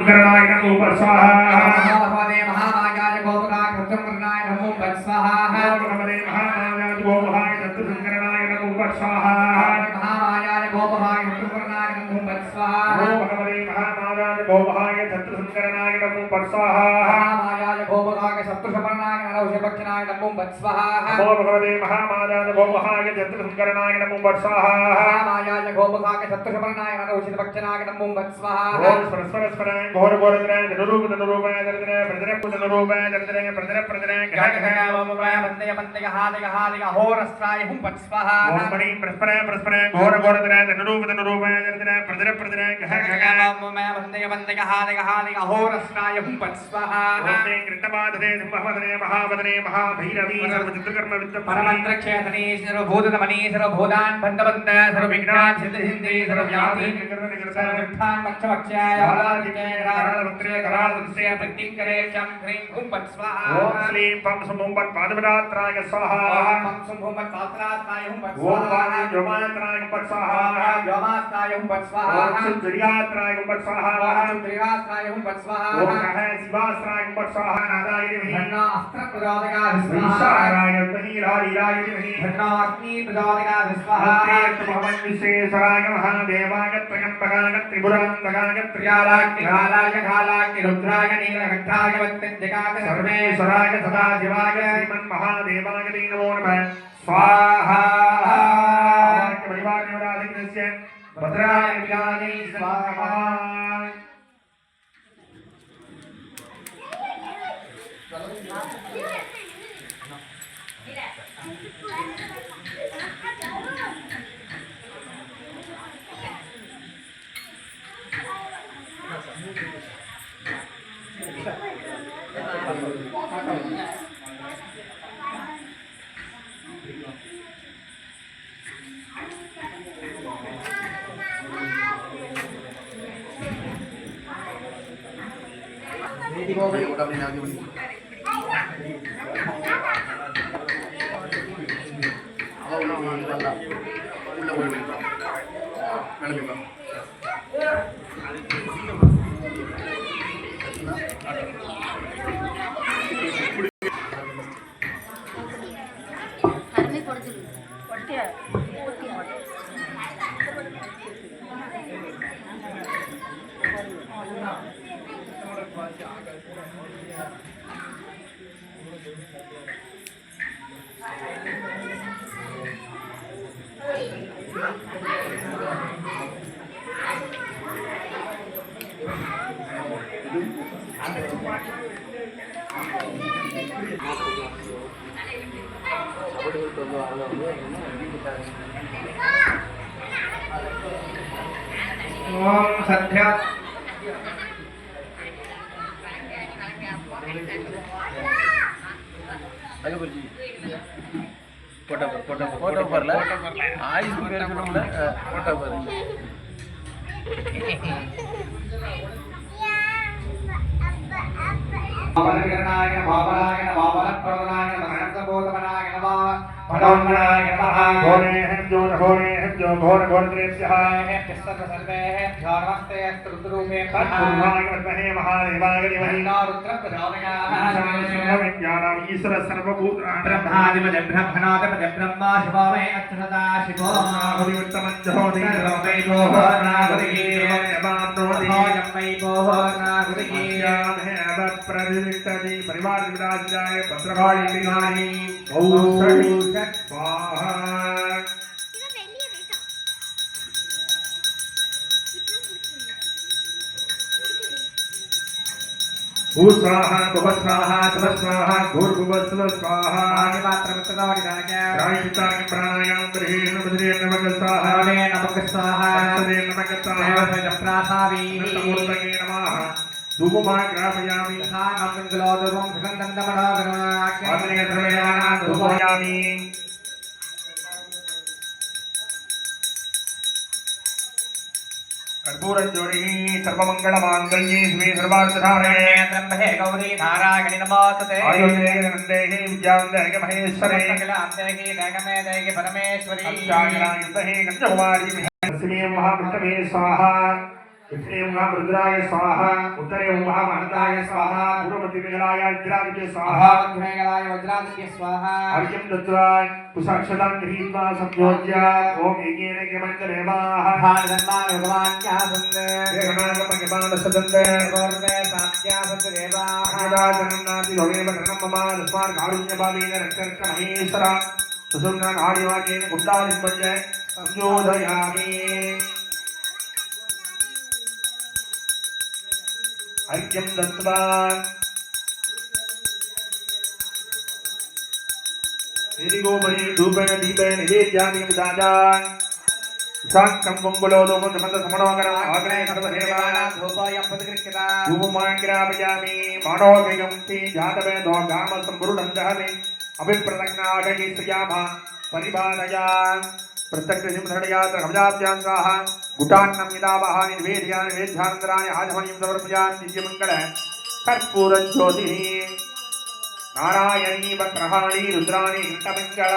करणाय नमो स्वाहा भगवते महामायाय गोपकाय कृतंकरणाय नमो स्वाहा भगवते महामायाय गोपकाय कृतंकरणाय नमो स्वाहा महामायाय गोपकाय कृतंकरणाय नमो स्वाहा भगवते महामायाय गोपकाय कृतंकरणाय नमो स्वाहा महामायाय गोपकाय शत्रुशमनाय नरौषभक्षणाय नमो स्वाहा भगवते महामायाय गोपकाय कृतंकरणाय नमो स्वाहा महामायाय गोपकाय शत्रुशमनाय नरौषभक्षणाय नमो स्वाहा ओम परस्पर घोर घोर धनुरूप धनुरूपाय धनुरूपाय धनुरूपाय धनुरूपाय धनुरूपाय गगगगममय वन्दे वन्दे हादिग हादिग होरस्त्राय हुं स्वाहा ओम मणि परस्पर परस्पर घोर घोर धनुरूप धनुरूपाय धनुरूपाय गगगगममय वन्दे वन्दे हादिग हादिग होरस्त्राय हुं स्वाहा ओम कृष्णपादने सिंहवदने महावदने महाभैरवी सर्वचित्रकर्म विद्ध परमंत्र क्षेत्रने सर्वभूतमणि सर्वभूतान् बन्धबन्ध सर्वविघ्नान् सिद्धिसिद्धि सर्वव्याधि सर्वविघ्नान् मक्षमक्षाय हलादिके करालवक्त्रे करालवक्त्रे प्रतिकरे क्षं ह्रीं हुं स्वाहा ओम श्रीं पं सुमुं पादपदात्राय स्वाहा पं सुमुं पादपदात्राय हुं ओम स्वाहा व्योमात्राय स्वाहा व्योमात्राय हुं स्वाहा ओम सुंदर्यात्राय स्वाहा सुंदर्यात्राय हुं स्वाहा ओम कह शिवास्त्राय स्वाहा नादाय धन्ना अस्त्र प्रदायका विश्वाराय तहीराय धन्ना अग्नि प्रदायका स्वाहा भगवान विश्वेश्वराय महादेवाय त्रयंबकाय त्रिपुरांतकाय त्रिकालाग्निकालाय कालाग्नि रुद्राय नीलकंठाय वत्तंजकाय सर्वेश्वराय सदाशिवाय श्रीमन्महादेवाय नमो नमः स्वाहा परिवारनिवासिनस्य भद्राय विराजै स्वाहा ओम सद्य फोटो भरला आईस वगैरे बनवला फोटो भरला बाबरकरणाय बाबराय बाबरप्रदानाय मनसबोधनाय नमः पदोन्नाय नमः घोरे जो घोर घोर दृश्यः सर्वे नमस्ते रुद्रूपे तत्पुरुषाय विद्महे महादेवाय धीमहि विज्ञानम् ईश्वर सर्वभूतानां ब्रह्मादिपदे ब्रह्मणादिपदे ब्रह्मा शिवामे अच्युता शिवो नागुदिवत्तमज्जहोति सर्वैभोः नागुदिः नागुदिः प्रदिष्टति परिवार विराजाय भद्रकाली विघ्नानि ओम स्वाहा भूस्वाहा भुवस्वाहा स्वस्वाहा भूर्भुवस्व स्वाहा आदिपात्रमृतदावदिदानक्य रायितानि प्राणायाम गृहेण वज्रेण नमः स्वाहा नमः स्वाहा सदेन नमः स्वाहा प्रासावी नमोस्तके नमः धूपमा ग्रापयामि तथा मंगलोदरं सुगन्धं दमनोगरमाख्यानि धूपयामि कर्पूरज्योतिः सर्वमङ्गलमाङ्गल्ये शिवे सर्वार्थसाधके त्र्यम्बके गौरी नारायणि नमोस्तुते आयुर्देहि नन्देहि विद्यान्देहि महेश्वरे सकलान्तेहि दैगमेदैहि परमेश्वरी अष्टाङ्गनायुक्तहि गञ्जकुमारी श्री महामृतमे स्वाहा दक्षिणे ओम रुद्राय स्वाहा उत्तरे ओम महामनताय स्वाहा पूर्वमध्यमेघलाय इंद्रादित्य स्वाहा मध्यमेघलाय वज्रादित्य स्वाहा अर्घ्यं दत्त्वा कुशाक्षतां गृहीत्वा संयोज्य ओम एकेन केमन्तरेवाः भागधन्वान् भगवान् ज्ञासन्ते देहनागमगमानसदन्ते गोर्वे सात्यासन्ते देवाः अजदाजनं नाति भवेम धनं मम तस्मात् कारुण्यभावेन रक्षरक्षमहेश्वरा सुसुम्नान् आदिवाक्येन कुण्डालिम्बञ्च संयोधयामि अर्घ्यं दत्त्वा एदिगोपरि धूपेन दीपेन निवेद्यामि विदाजान् शान्तं मंगलोदोमं समन्तसमनोकरम् आग्ने सर्वदेवानां धूपोऽयं प्रतिगृह्यता धूपमाग्रापयामि मानोऽभिगं ते जातवेदो गामसम्पुरुणं दहति अभिप्रदग्नागै श्रियामः परिबाधयान् प्रत्यक्षसिंहणयात्र कमजाभ्याङ्गाः गुटान्नं यदावः निवेदयामि निवेद्यानन्तराणि आचमनीं समर्पयामि दिव्यमङ्गल कर्पूरज्योतिः नारायणी वक्रहाणी रुद्राणी घृतमङ्गल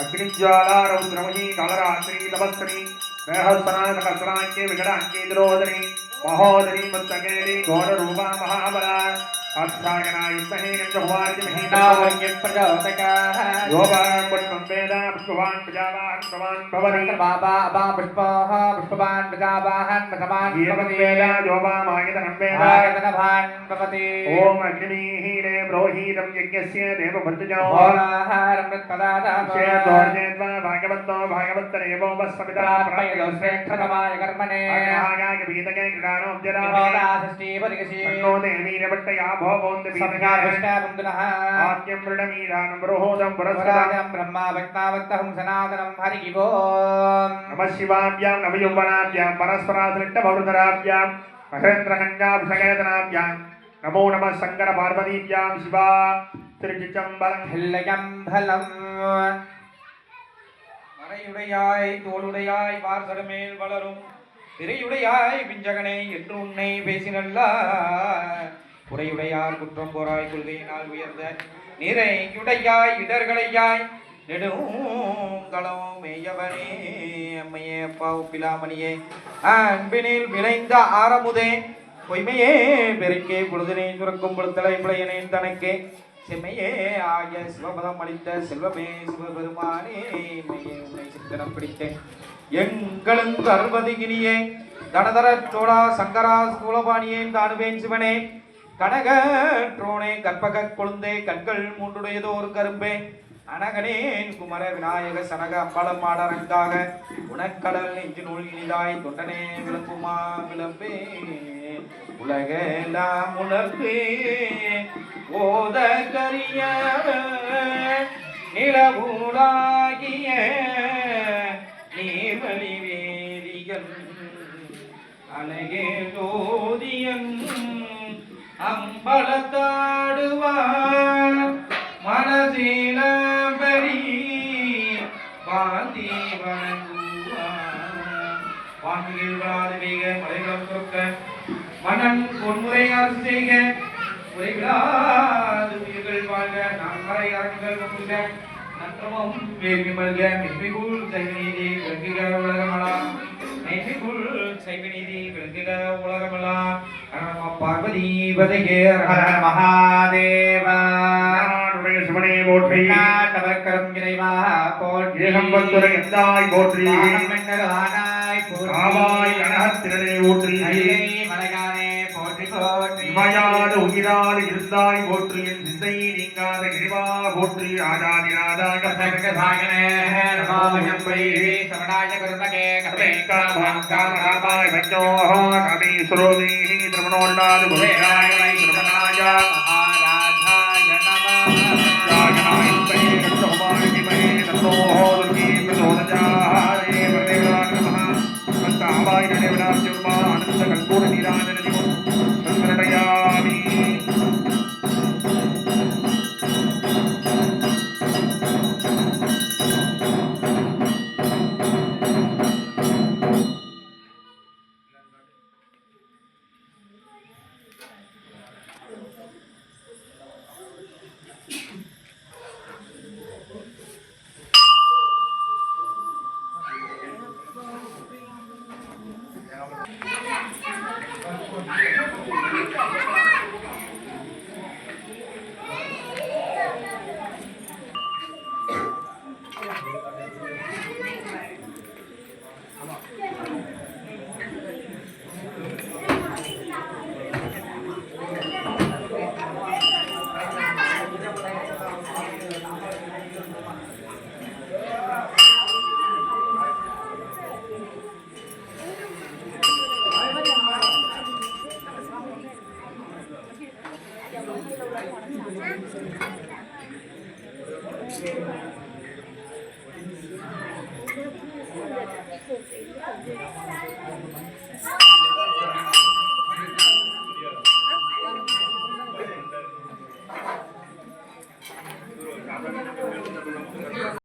अग्निज्वाला रौद्रमही कालरात्रि तपस्वी सहस्रा सहस्राङ्के विकटाङ्के द्रोदरी महोदरी मुत्तकेली घोररूपा महाबला अक्षागनायुक्तहे गञ्जभुवार्जिमहे नावज्ञः प्रचोदकः योपां पुष्पं वेद पुष्पवान् प्रजावान् भवान् भवति बाबा अबा पुष्पः पुष्पवान् प्रजावाहन् प्रथमान् भवति वेद योपामायतनं वेद आयतनभान् भवति ॐ अग्निमीहीने ब्रोहीतं यज्ञस्य देवभर्तजो शेतोर्जेत्वा भागवतो भागवत्तरेवो वस्वपिता प्राप्ययो श्रेष्ठतमाय कर्मणे अग्नहागाय पीतके क्रीडानो जरा गोदासष्टि परिगसि नो देवीरवट्टया भोगोन्त संज्ञा पुष्टाबन्धुनः आद्यं मृडमीरानं बृहोदं पुरस्सदां पुराणं ब्रह्मा वक्तावत्तहं सनातनं हरिः ओम् नमः शिवाभ्यां नवयौवनाभ्यां परस्पराधृष्टभवृतराभ्यां महेन्द्रकन्याभिषेकनाभ्यां नमो नमः शंकर पार्वतीभ्यां शिवा திருச்சிற்றம்பலம் தில்லையம்பலம் மறையுடையாய் தோளுடையாய் வார்சடமேல் வளரும் திரையுடையாய் பிஞ்சகனை என்று உன்னை பேசினல்ல குறையுடையார் குற்றம் போராய் கொள்கையினால் உயர்ந்த நிறையுடையாய் இடர்களையாய் நெடுங்களம் மேயவனே அம்மையே அப்பா உப்பிலாமணியே அன்பினில் விளைந்த ஆரமுதே பொய்மையே பெருக்கே பொழுதினை சுரக்கும் பொழுத்தலை பிழையனேன் தனக்கே செம்மையே ஆகிய சிவபதம் அளித்த செல்வமே சிவபெருமானே மெய்யே உன்னை சித்தனம் பிடித்தேன் எங்களும் கர்வதிகினியே தனதர சோழா சங்கரா சூலபாணியேன் தானுவேன் சிவனே கனக ட்ரோனே கற்பக கொழுந்தே கண்கள் மூன்றுடையதோர் கரும்பே அனகனேன் குமர விநாயக சனக அம்பலம் ஆடரங்காக உனக்கடல் நெஞ்சு நூல் இனிதாய் தொண்டனே விளக்குமா விளம்பே உலகெல்லாம் உணர்ந்து ஓத கரிய நிலவூடாகிய நீர்வழி வேதியன் அழகே ஜோதியன் அம்பலத்தாடுவார் மனசில பரி பாந்தி வணங்குவார் வாங்குகிறார் மிக மலைகள் கொடுக்க மன்னன் பொன்முறை அரசு செய்க உரைவிடாது உயிர்கள் வாழ்க நான் மறை அரண்கள் ஒன்றுக நன்றமும் வேள்வி மல்க மென்மைக்குள் சைவநீதி விளங்குக உலகமலாம் மென்மைக்குள் சைவநீதி விளங்குக உலகமலாம் நம பார்வதி பதையே ஹர மகாதேவா சிவனே போற்றி நாட்டவக்கரம் இறைவா போற்றி ஏகம்பத்துரை எந்தாய் போற்றி ஆனாய் போற்றி ஆவாய் கனகத்திரனே ஊற்றி மலையானே போற்றி போற்றி இமையாத உயிரால் இருந்தாய் போற்றி என் சிந்தை நீங்காத கிரிவா போற்றி ஆஜாதிராதா கசகசாயனே நமோயம்பை சமணாய குருமகே கர்மே காமராமாய் பஞ்சோஹோ கவி சுரோதி திருமணோல்லாது குருராய திருமணாய மகாராஜாய நமः ஜாகநாயகை கத்தோமாகி மஹே தத்தோஹோ துர்கி பிரசோதஜாஹே பரதேவாய நமः சந்த ஆவாய் தேவனாத்யுமா அனந்த கல்பூர நீராஜன ஜீவம் சங்கரயாமி நமோ